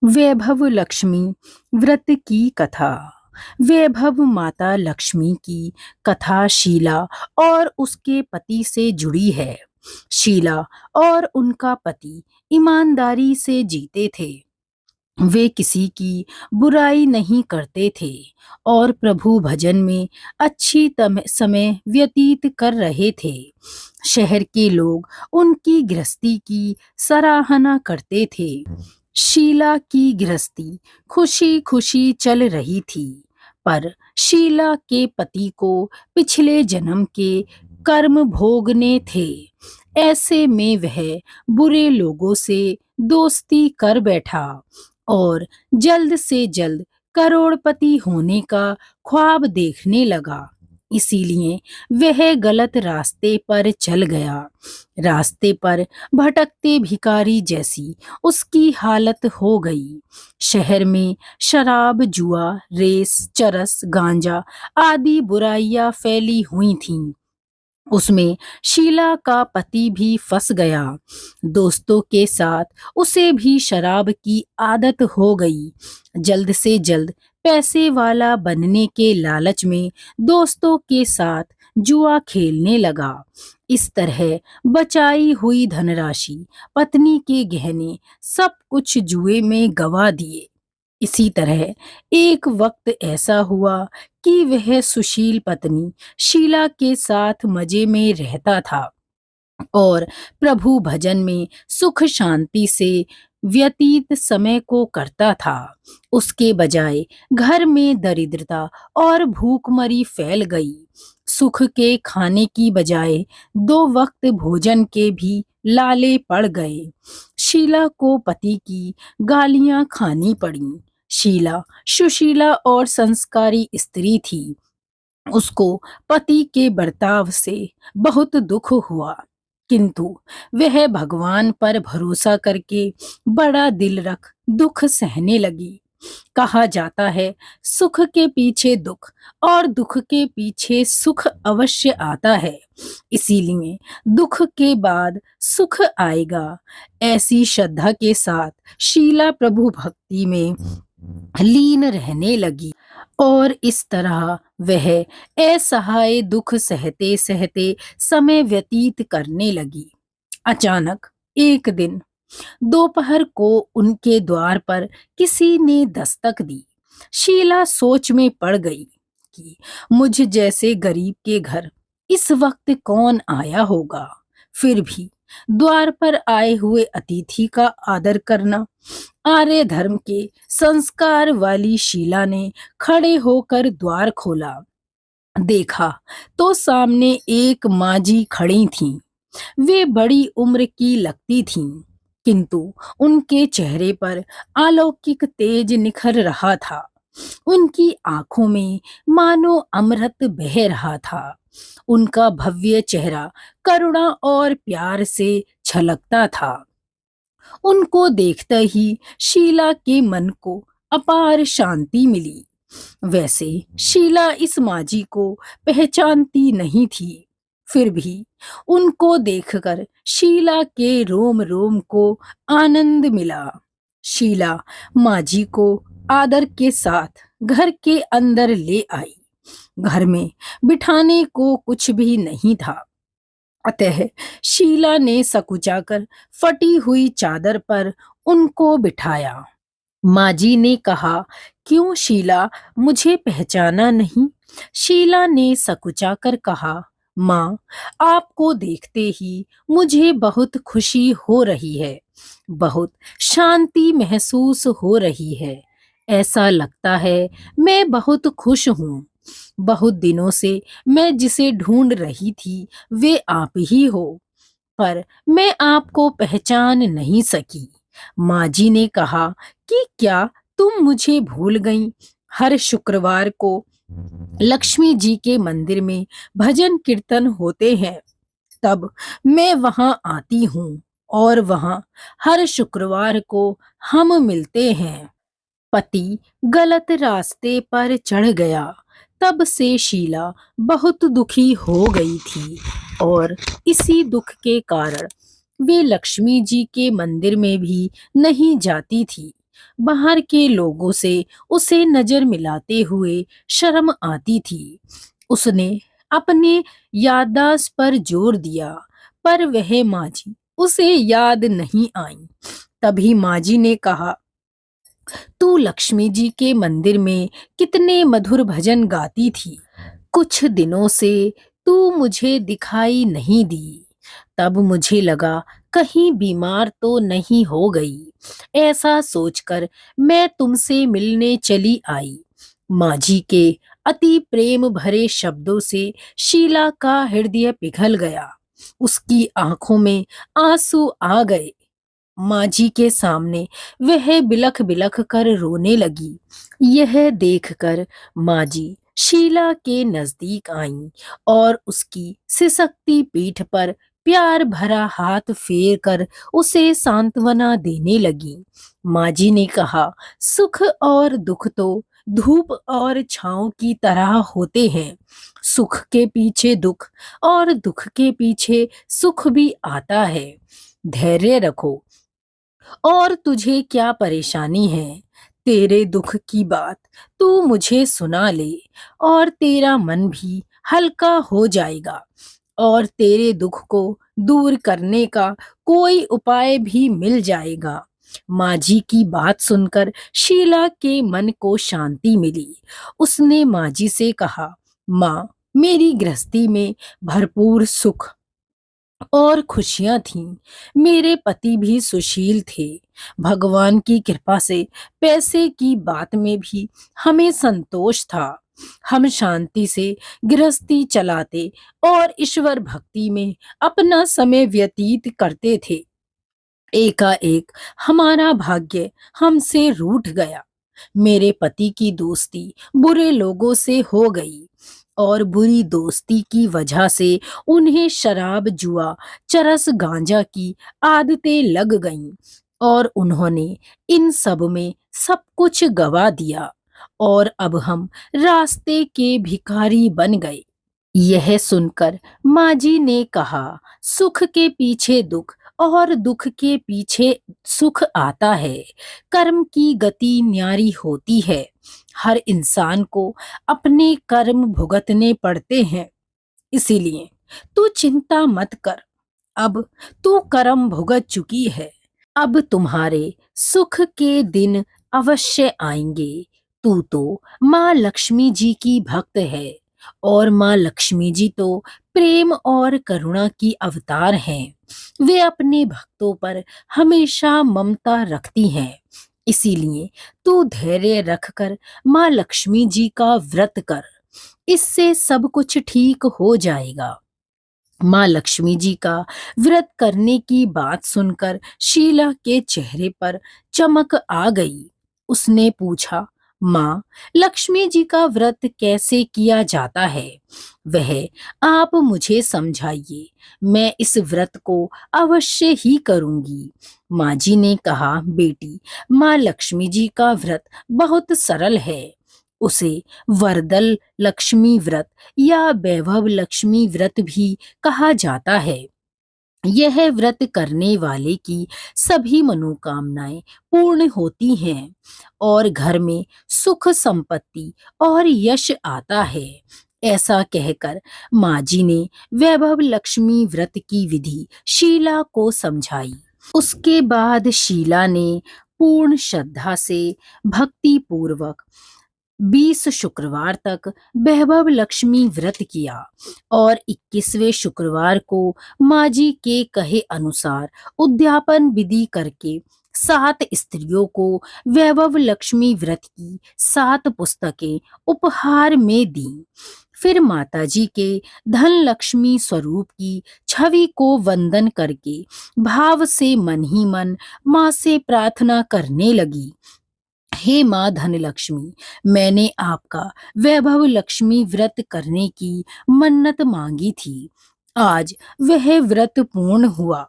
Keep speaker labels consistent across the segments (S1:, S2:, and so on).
S1: वैभव लक्ष्मी व्रत की कथा। वैभव माता लक्ष्मी की कथा शीला और उसके पति से जुड़ी है। शीला और उनका पति ईमानदारी से जीते थे। वे किसी की बुराई नहीं करते थे और प्रभु भजन में अच्छी समय व्यतीत कर रहे थे। शहर के लोग उनकी गृहस्थी की सराहना करते थे। शीला की गृहस्थी खुशी खुशी चल रही थी, पर शीला के पति को पिछले जन्म के कर्म भोगने थे। ऐसे में वह बुरे लोगों से दोस्ती कर बैठा और जल्द से जल्द करोड़पति होने का ख्वाब देखने लगा। इसीलिए वह गलत रास्ते पर चल गया। रास्ते पर भटकते भिखारी जैसी उसकी हालत हो गई। शहर में शराब, जुआ, रेस, चरस, गांजा आदि बुराइयां फैली हुई थीं। उसमें शीला का पति भी फंस गया। दोस्तों के साथ उसे भी शराब की आदत हो गई। जल्द से जल्द पैसे वाला बनने के लालच में दोस्तों के साथ जुआ खेलने लगा। इस तरह बचाई हुई धनराशि, पत्नी के गहने, सब कुछ जुए में गवा दिए। इसी तरह एक वक्त ऐसा हुआ कि वह सुशील पत्नी शीला के साथ मजे में रहता था और प्रभु भजन में सुख शांति से व्यतीत समय को करता था। उसके बजाय घर में दरिद्रता और भूखमरी फैल गई। सुख के खाने की बजाय दो वक्त भोजन के भी लाले पड़ गए। शीला को पति की गालियां खानी पड़ी। शीला सुशीला और संस्कारी स्त्री थी। उसको पति के बर्ताव से बहुत दुख हुआ, किंतु वह भगवान पर भरोसा करके बड़ा दिल रख दुख सहने लगी। कहा जाता है, सुख के पीछे दुख और दुख के पीछे सुख अवश्य आता है। इसीलिए दुख के बाद सुख आएगा। ऐसी श्रद्धा के साथ शीला प्रभु भक्ति में लीन रहने लगी और इस तरह वह असहाय दुख सहते सहते समय व्यतीत करने लगी। अचानक एक दिन दोपहर को उनके द्वार पर किसी ने दस्तक दी। शीला सोच में पड़ गई कि मुझ जैसे गरीब के घर इस वक्त कौन आया होगा। फिर भी द्वार पर आए हुए अतिथि का आदर करना आर्य धर्म के संस्कार वाली शीला ने खड़े होकर द्वार खोला। देखा तो सामने एक माजी खड़ी थीं। वे बड़ी उम्र की लगती थीं, किंतु उनके चेहरे पर अलौकिक तेज निखर रहा था। उनकी आंखों में मानो अमृत बह रहा था। उनका भव्य चेहरा करुणा और प्यार से छलकता था। उनको देखते ही शीला के मन को अपार शांति मिली। वैसे शीला इस माजी को पहचानती नहीं थी, फिर भी उनको देखकर शीला के रोम रोम को आनंद मिला। शीला माजी को आदर के साथ घर के अंदर ले आई। घर में बिठाने को कुछ भी नहीं था, अतः शीला ने सकुचाकर फटी हुई चादर पर उनको बिठाया। माजी ने कहा, क्यों शीला, मुझे पहचाना नहीं? शीला ने सकुचाकर कहा, माँ, आपको देखते ही मुझे बहुत खुशी हो रही है, बहुत शांति महसूस हो रही है। ऐसा लगता है मैं बहुत खुश हूँ। बहुत दिनों से मैं जिसे ढूंढ रही थी वे आप ही हो, पर मैं आपको पहचान नहीं सकी। माजी ने कहा कि क्या तुम मुझे भूल गईं? हर शुक्रवार को लक्ष्मी जी के मंदिर में भजन कीर्तन होते हैं, तब मैं वहां आती हूँ और वहां हर शुक्रवार को हम मिलते हैं। पति गलत रास्ते पर चढ़ गया। तब से शीला बहुत दुखी हो गई थी और इसी दुख के कारण वे लक्ष्मी जी के मंदिर में भी नहीं जाती थी। बाहर के लोगों से उसे नजर मिलाते हुए शर्म आती थी। उसने अपने याददाश्त पर जोर दिया, पर वह माजी उसे याद नहीं आई। तभी माजी ने कहा, तू लक्ष्मी जी के मंदिर में कितने मधुर भजन गाती थी, कुछ दिनों से तू मुझे दिखाई नहीं दी। तब मुझे लगा कहीं बीमार तो नहीं हो गई। ऐसा सोचकर मैं तुमसे मिलने चली आई। माँ जी के अति प्रेम भरे शब्दों से शीला का हृदय पिघल गया। उसकी आंखों में आंसू आ गए। माँ जी के सामने वह बिलख बिलख कर रोने लगी। यह देखकर माँ जी शीला के नजदीक आईं और उसकी सिसकती पीठ पर प्यार भरा हाथ फेर कर उसे सांत्वना देने लगी। माँ जी ने कहा, सुख और दुख तो धूप और छांव की तरह होते हैं। सुख के पीछे दुख और दुख के पीछे सुख भी आता है। धैर्य रखो। और तुझे क्या परेशानी है? तेरे दुख की बात तू मुझे सुना ले और तेरा मन भी हल्का हो जाएगा और तेरे दुख को दूर करने का कोई उपाय भी मिल जाएगा। माँ जी की बात सुनकर शीला के मन को शांति मिली। उसने माँ जी से कहा, माँ, मेरी गृहस्थी में भरपूर सुख और खुशियां थीं। मेरे पति भी सुशील थे। भगवान की कृपा से पैसे की बात में भी हमें संतोष था। हम शांति से गृहस्थी चलाते और ईश्वर भक्ति में अपना समय व्यतीत करते थे। एकाएक हमारा भाग्य हमसे रूठ गया। मेरे पति की दोस्ती बुरे लोगों से हो गई और बुरी दोस्ती की वजह से उन्हें शराब, जुआ, चरस, गांजा की आदतें लग गईं और उन्होंने इन सब में सब कुछ गवा दिया और अब हम रास्ते के भिखारी बन गए। यह सुनकर माँ जी ने कहा, सुख के पीछे दुख और दुख के पीछे सुख आता है। कर्म की गति न्यारी होती है। हर इंसान को अपने कर्म भुगतने पड़ते हैं। इसीलिए तू चिंता मत कर। अब तू कर्म भुगत चुकी है। अब तुम्हारे सुख के दिन अवश्य आएंगे। तू तो माँ लक्ष्मी जी की भक्त है और माँ लक्ष्मी जी तो प्रेम और करुणा की अवतार हैं। वे अपने भक्तों पर हमेशा ममता रखती हैं। इसीलिए तू धैर्य रखकर माँ लक्ष्मी जी का व्रत कर। इससे सब कुछ ठीक हो जाएगा। माँ लक्ष्मी जी का व्रत करने की बात सुनकर शीला के चेहरे पर चमक आ गई। उसने पूछा, माँ, लक्ष्मी जी का व्रत कैसे किया जाता है? वह आप मुझे समझाइए। मैं इस व्रत को अवश्य ही करूंगी। माँ जी ने कहा, बेटी, माँ लक्ष्मी जी का व्रत बहुत सरल है। उसे वरदल लक्ष्मी व्रत या वैभव लक्ष्मी व्रत भी कहा जाता है। यह व्रत करने वाले की सभी मनोकामनाएं पूर्ण होती हैं और घर में सुख, संपत्ति और यश आता है। ऐसा कहकर माँ जी ने वैभव लक्ष्मी व्रत की विधि शीला को समझाई। उसके बाद शीला ने पूर्ण श्रद्धा से भक्ति पूर्वक 20 शुक्रवार तक वैभव लक्ष्मी व्रत किया और 21वें शुक्रवार को माँ जी के कहे अनुसार उद्यापन विधि करके 7 स्त्रियों को वैभव लक्ष्मी व्रत की 7 पुस्तकें उपहार में दी। फिर माता जी के धन लक्ष्मी स्वरूप की छवि को वंदन करके भाव से मन ही मन माँ से प्रार्थना करने लगी, हे माँ धनलक्ष्मी, मैंने आपका वैभव लक्ष्मी व्रत करने की मन्नत मांगी थी। आज वह व्रत पूर्ण हुआ।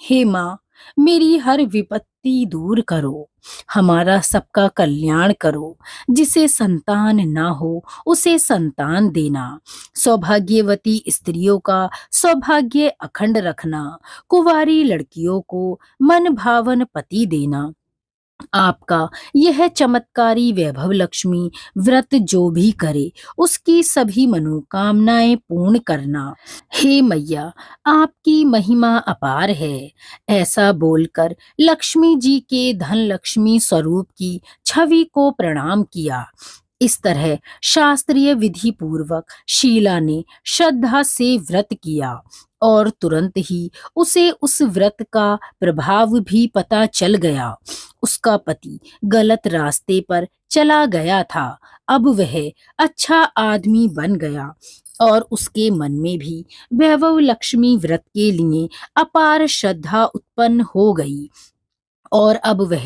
S1: हे माँ, मेरी हर विपत्ति दूर करो। हमारा सबका कल्याण करो। जिसे संतान ना हो उसे संतान देना। सौभाग्यवती स्त्रियों का सौभाग्य अखंड रखना। कुंवारी लड़कियों को मन भावन पति देना। आपका यह चमत्कारी वैभव लक्ष्मी व्रत जो भी करे उसकी सभी मनोकामनाएं पूर्ण करना। हे मैया, आपकी महिमा अपार है। ऐसा बोलकर लक्ष्मी जी के धन लक्ष्मी स्वरूप की छवि को प्रणाम किया। इस तरह शास्त्रीय विधि पूर्वक शीला ने श्रद्धा से व्रत किया और तुरंत ही उसे उस व्रत का प्रभाव भी पता चल गया। उसका पति गलत रास्ते पर चला गया था, अब वह अच्छा आदमी बन गया और उसके मन में भी वैभव लक्ष्मी व्रत के लिए अपार श्रद्धा उत्पन्न हो गई और अब वह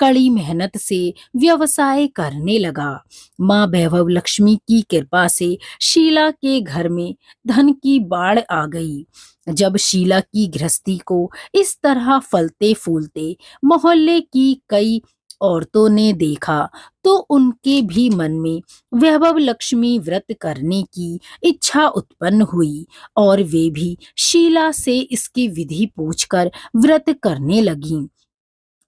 S1: कड़ी मेहनत से व्यवसाय करने लगा। माँ वैभव लक्ष्मी की कृपा से शीला के घर में धन की बाढ़ आ गई। जब शीला की गृहस्थी को इस तरह फलते फूलते मोहल्ले की कई औरतों ने देखा तो उनके भी मन में वैभव लक्ष्मी व्रत करने की इच्छा उत्पन्न हुई और वे भी शीला से इसकी विधि पूछकर व्रत करने लगीं।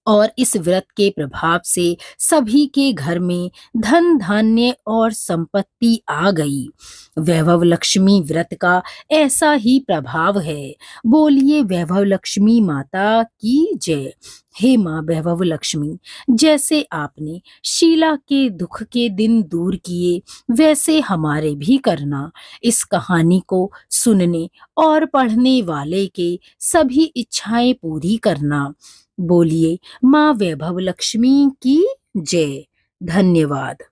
S1: और इस व्रत के प्रभाव से सभी के घर में धन धान्य और संपत्ति आ गई। वैभव लक्ष्मी व्रत का ऐसा ही प्रभाव है। बोलिए वैभव लक्ष्मी माता की जय। हे माँ वैभव लक्ष्मी, जैसे आपने शीला के दुख के दिन दूर किए वैसे हमारे भी करना। इस कहानी को सुनने और पढ़ने वाले के सभी इच्छाएं पूरी करना। बोलिए माँ वैभव लक्ष्मी की जय। धन्यवाद।